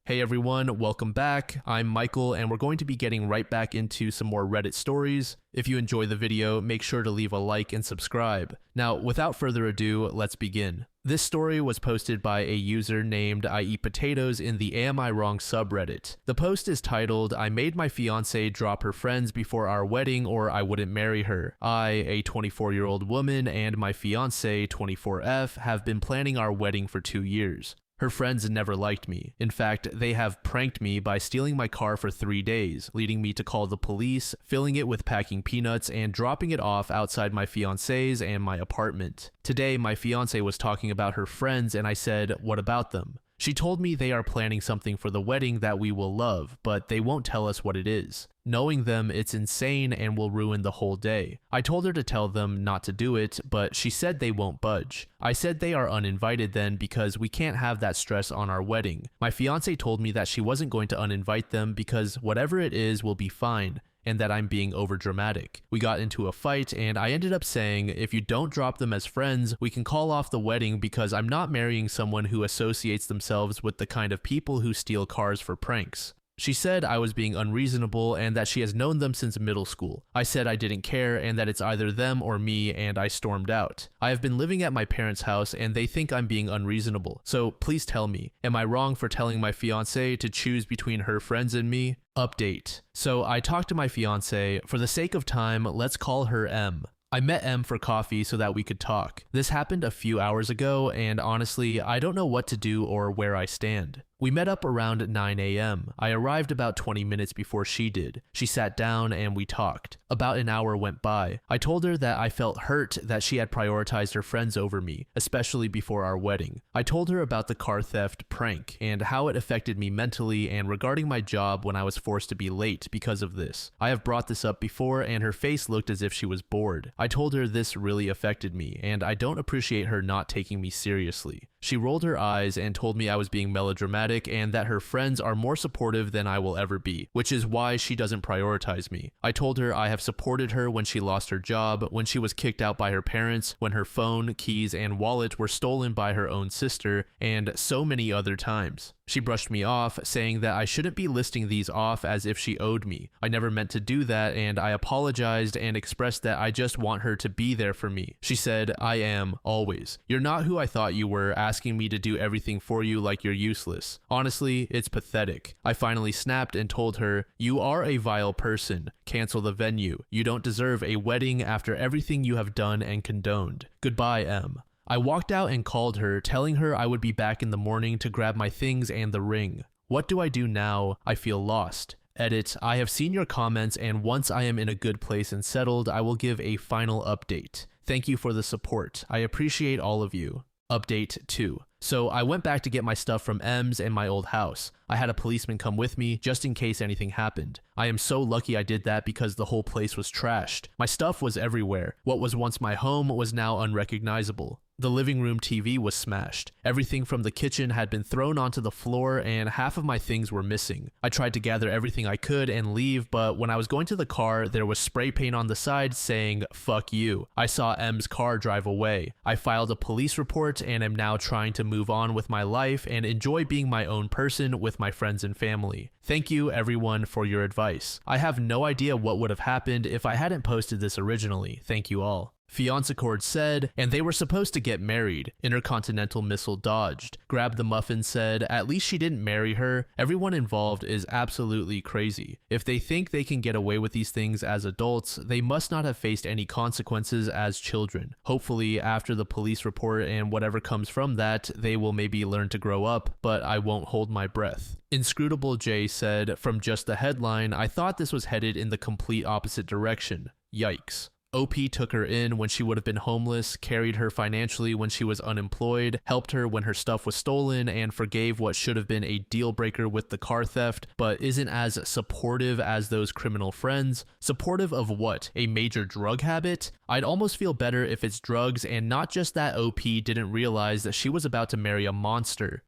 Hey everyone, welcome back. I'm Michael and we're going to be getting right back into some more Reddit stories. If you enjoy the video, make sure to leave a like and subscribe. Now, without further ado, let's begin. This story was posted by a user named I Eat Potatoes in the Am I Wrong subreddit. The post is titled, I made my fiance drop her friends before our wedding or I wouldn't marry her. I, a 24-year-old woman, and my fiance, 24F, have been planning our wedding for 2 years. Her friends never liked me. In fact, they have pranked me by stealing my car for 3 days, leading me to call the police, filling it with packing peanuts, and dropping it off outside my fiance's and my apartment. Today, my fiance was talking about her friends and I said, what about them? She told me they are planning something for the wedding that we will love, but they won't tell us what it is. Knowing them, it's insane and will ruin the whole day. I told her to tell them not to do it, but she said they won't budge. I said they are uninvited then because we can't have that stress on our wedding. My fiance told me that she wasn't going to uninvite them because whatever it is will be fine, and that I'm being overdramatic. We got into a fight and I ended up saying, if you don't drop them as friends, we can call off the wedding because I'm not marrying someone who associates themselves with the kind of people who steal cars for pranks. She said I was being unreasonable and that she has known them since middle school. I said I didn't care and that it's either them or me, and I stormed out. I have been living at my parents' house and they think I'm being unreasonable. So please tell me, am I wrong for telling my fiance to choose between her friends and me? Update. So I talked to my fiance. For the sake of time, let's call her M. I met M for coffee so that we could talk. This happened a few hours ago, and honestly, I don't know what to do or where I stand. We met up around 9 a.m. I arrived about 20 minutes before she did. She sat down and we talked. About an hour went by. I told her that I felt hurt that she had prioritized her friends over me, especially before our wedding. I told her about the car theft prank and how it affected me mentally and regarding my job when I was forced to be late because of this. I have brought this up before and her face looked as if she was bored. I told her this really affected me and I don't appreciate her not taking me seriously. She rolled her eyes and told me I was being melodramatic and that her friends are more supportive than I will ever be, which is why she doesn't prioritize me. I told her I have supported her when she lost her job, when she was kicked out by her parents, when her phone, keys, and wallet were stolen by her own sister, and so many other times. She brushed me off, saying that I shouldn't be listing these off as if she owed me. I never meant to do that, and I apologized and expressed that I just want her to be there for me. She said, I am, always. You're not who I thought you were, asking me to do everything for you like you're useless. Honestly, it's pathetic. I finally snapped and told her, you are a vile person. Cancel the venue. You don't deserve a wedding after everything you have done and condoned. Goodbye, M. I walked out and called her, telling her I would be back in the morning to grab my things and the ring. What do I do now? I feel lost. Edit, I have seen your comments and once I am in a good place and settled, I will give a final update. Thank you for the support. I appreciate all of you. Update 2. So I went back to get my stuff from M's and my old house. I had a policeman come with me just in case anything happened. I am so lucky I did that because the whole place was trashed. My stuff was everywhere. What was once my home was now unrecognizable. The living room TV was smashed. Everything from the kitchen had been thrown onto the floor and half of my things were missing. I tried to gather everything I could and leave, but when I was going to the car, there was spray paint on the side saying, fuck you. I saw M's car drive away. I filed a police report and am now trying to move on with my life and enjoy being my own person with my friends and family. Thank you everyone for your advice. I have no idea what would have happened if I hadn't posted this originally. Thank you all. Fiance Accord said, and they were supposed to get married. Intercontinental Missile dodged. Grab the Muffin said, at least she didn't marry her. Everyone involved is absolutely crazy. If they think they can get away with these things as adults, they must not have faced any consequences as children. Hopefully, after the police report and whatever comes from that, they will maybe learn to grow up, but I won't hold my breath. Inscrutable J said, from just the headline, I thought this was headed in the complete opposite direction. Yikes. OP took her in when she would have been homeless, carried her financially when she was unemployed, helped her when her stuff was stolen, and forgave what should have been a deal breaker with the car theft, but isn't as supportive as those criminal friends. Supportive of what? A major drug habit? I'd almost feel better if it's drugs and not just that OP didn't realize that she was about to marry a monster.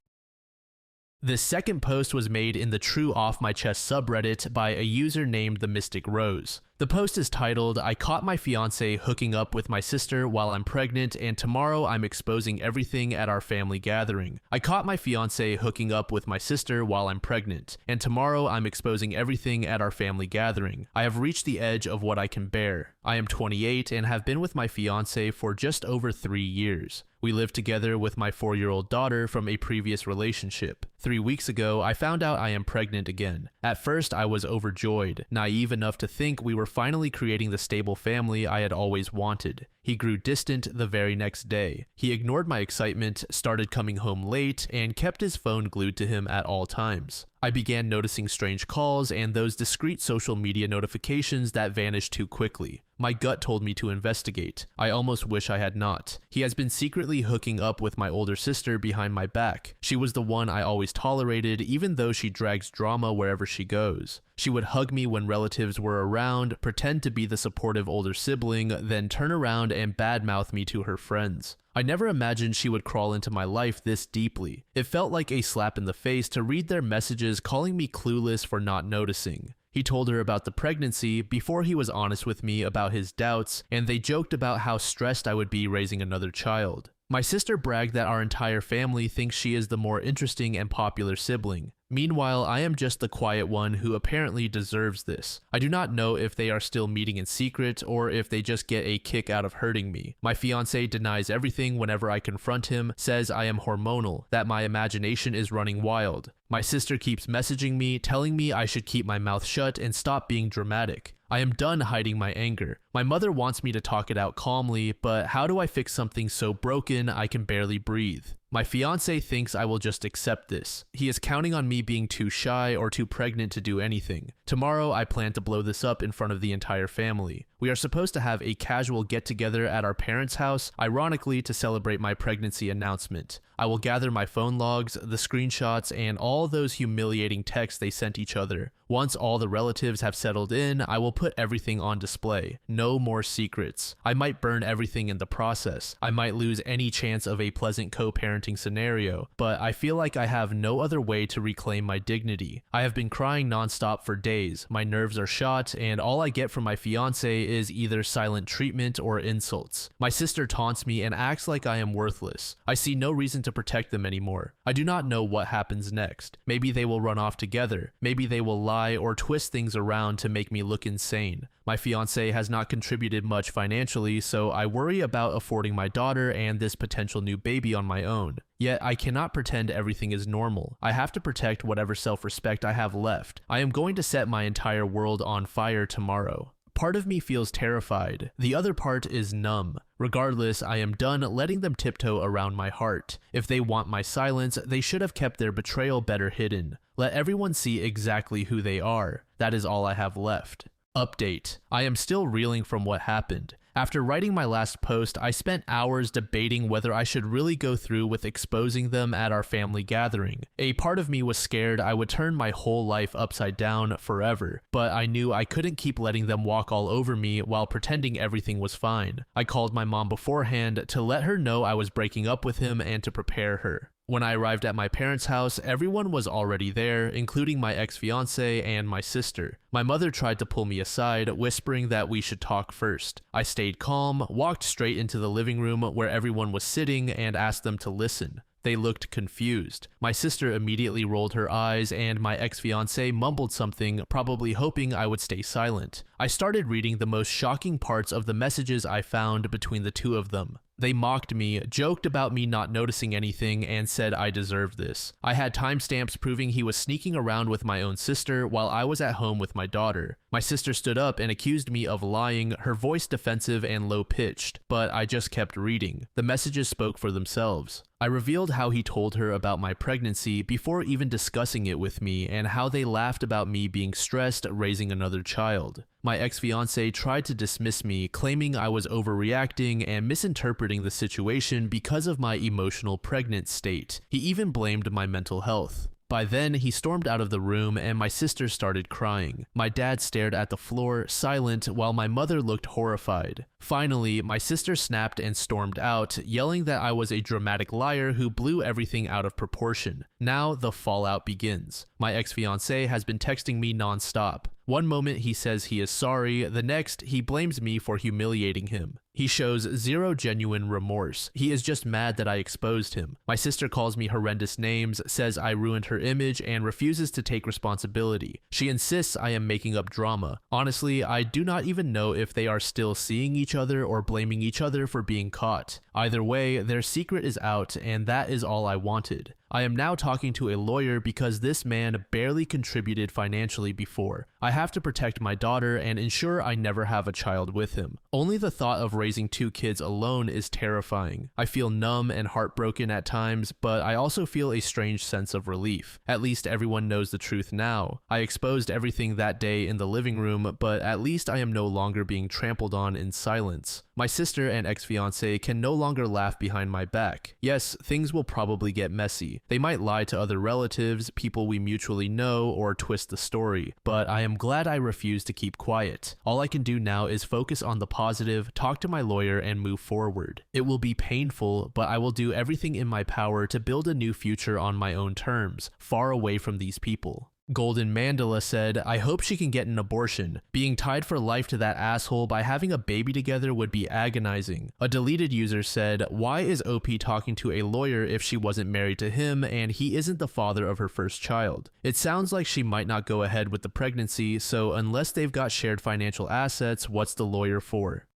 This second post was made in the True Off My Chest subreddit by a user named The Mystic Rose. The post is titled, "I caught my fiance hooking up with my sister while I'm pregnant, and tomorrow I'm exposing everything at our family gathering. I caught my fiance hooking up with my sister while I'm pregnant, and tomorrow I'm exposing everything at our family gathering. I have reached the edge of what I can bear. I am 28 and have been with my fiance for just over 3 years. We live together with my 4-year-old daughter from a previous relationship. 3 weeks ago, I found out I am pregnant again. At first, I was overjoyed, naive enough to think we were finally creating the stable family I had always wanted. He grew distant the very next day. He ignored my excitement, started coming home late, and kept his phone glued to him at all times. I began noticing strange calls and those discreet social media notifications that vanished too quickly. My gut told me to investigate. I almost wish I had not. He has been secretly hooking up with my older sister behind my back. She was the one I always tolerated, even though she drags drama wherever she goes. She would hug me when relatives were around, pretend to be the supportive older sibling, then turn around and badmouth me to her friends. I never imagined she would crawl into my life this deeply. It felt like a slap in the face to read their messages calling me clueless for not noticing. He told her about the pregnancy before he was honest with me about his doubts, and they joked about how stressed I would be raising another child. My sister bragged that our entire family thinks she is the more interesting and popular sibling. Meanwhile, I am just the quiet one who apparently deserves this. I do not know if they are still meeting in secret or if they just get a kick out of hurting me. My fiance denies everything whenever I confront him, says I am hormonal, that my imagination is running wild. My sister keeps messaging me, telling me I should keep my mouth shut and stop being dramatic. I am done hiding my anger. My mother wants me to talk it out calmly, but how do I fix something so broken I can barely breathe? My fiance thinks I will just accept this. He is counting on me being too shy or too pregnant to do anything. Tomorrow, I plan to blow this up in front of the entire family. We are supposed to have a casual get-together at our parents' house, ironically to celebrate my pregnancy announcement. I will gather my phone logs, the screenshots, and all those humiliating texts they sent each other. Once all the relatives have settled in, I will put everything on display. No more secrets. I might burn everything in the process. I might lose any chance of a pleasant co-parenting scenario, but I feel like I have no other way to reclaim my dignity. I have been crying nonstop for days. My nerves are shot, and all I get from my fiance is either silent treatment or insults. My sister taunts me and acts like I am worthless. I see no reason to protect them anymore. I do not know what happens next. Maybe they will run off together. Maybe they will lie or twist things around to make me look insane. My fiance has not contributed much financially, so I worry about affording my daughter and this potential new baby on my own. Yet I cannot pretend everything is normal. I have to protect whatever self-respect I have left. I am going to set my entire world on fire tomorrow. Part of me feels terrified. The other part is numb. Regardless, I am done letting them tiptoe around my heart. If they want my silence, they should have kept their betrayal better hidden. Let everyone see exactly who they are. That is all I have left. Update. I am still reeling from what happened. After writing my last post, I spent hours debating whether I should really go through with exposing them at our family gathering. A part of me was scared I would turn my whole life upside down forever, but I knew I couldn't keep letting them walk all over me while pretending everything was fine. I called my mom beforehand to let her know I was breaking up with him and to prepare her. When I arrived at my parents' house, everyone was already there, including my ex-fiance and my sister. My mother tried to pull me aside, whispering that we should talk first. I stayed calm, walked straight into the living room where everyone was sitting, and asked them to listen. They looked confused. My sister immediately rolled her eyes, and my ex-fiance mumbled something, probably hoping I would stay silent. I started reading the most shocking parts of the messages I found between the two of them. They mocked me, joked about me not noticing anything, and said I deserved this. I had timestamps proving he was sneaking around with my own sister while I was at home with my daughter. My sister stood up and accused me of lying, her voice defensive and low-pitched, but I just kept reading. The messages spoke for themselves. I revealed how he told her about my pregnancy before even discussing it with me, and how they laughed about me being stressed raising another child. My ex-fiance tried to dismiss me, claiming I was overreacting and misinterpreting the situation because of my emotional pregnant state. He even blamed my mental health. By then, he stormed out of the room and my sister started crying. My dad stared at the floor, silent, while my mother looked horrified. Finally, my sister snapped and stormed out, yelling that I was a dramatic liar who blew everything out of proportion. Now the fallout begins. My ex-fiancé has been texting me non-stop. One moment he says he is sorry, the next he blames me for humiliating him. He shows zero genuine remorse. He is just mad that I exposed him. My sister calls me horrendous names, says I ruined her image, and refuses to take responsibility. She insists I am making up drama. Honestly, I do not even know if they are still seeing each other or blaming each other for being caught. Either way, their secret is out, and that is all I wanted. I am now talking to a lawyer because this man barely contributed financially before. I have to protect my daughter and ensure I never have a child with him. Only the thought of raising 2 kids alone is terrifying. I feel numb and heartbroken at times, but I also feel a strange sense of relief. At least everyone knows the truth now. I exposed everything that day in the living room, but at least I am no longer being trampled on in silence. My sister and ex-fiancé can no longer laugh behind my back. Yes, things will probably get messy. They might lie to other relatives, people we mutually know, or twist the story, but I am glad I refused to keep quiet. All I can do now is focus on the positive, talk to my lawyer, and move forward. It will be painful, but I will do everything in my power to build a new future on my own terms, far away from these people. Golden Mandela said, I hope she can get an abortion. Being tied for life to that asshole by having a baby together would be agonizing. A deleted user said, why is OP talking to a lawyer if she wasn't married to him and he isn't the father of her first child? It sounds like she might not go ahead with the pregnancy, so unless they've got shared financial assets, what's the lawyer for?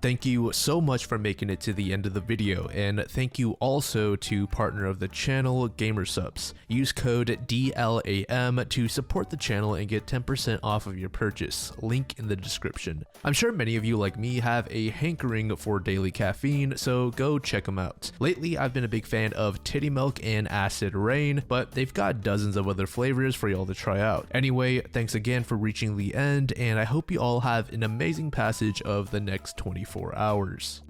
Thank you so much for making it to the end of the video, and thank you also to partner of the channel, Gamersupps. Use code DLAM to support the channel and get 10% off of your purchase, link in the description. I'm sure many of you like me have a hankering for daily caffeine, so go check them out. Lately, I've been a big fan of Titty Milk and Acid Rain, but they've got dozens of other flavors for y'all to try out. Anyway, thanks again for reaching the end, and I hope you all have an amazing passage of the next 24 hours.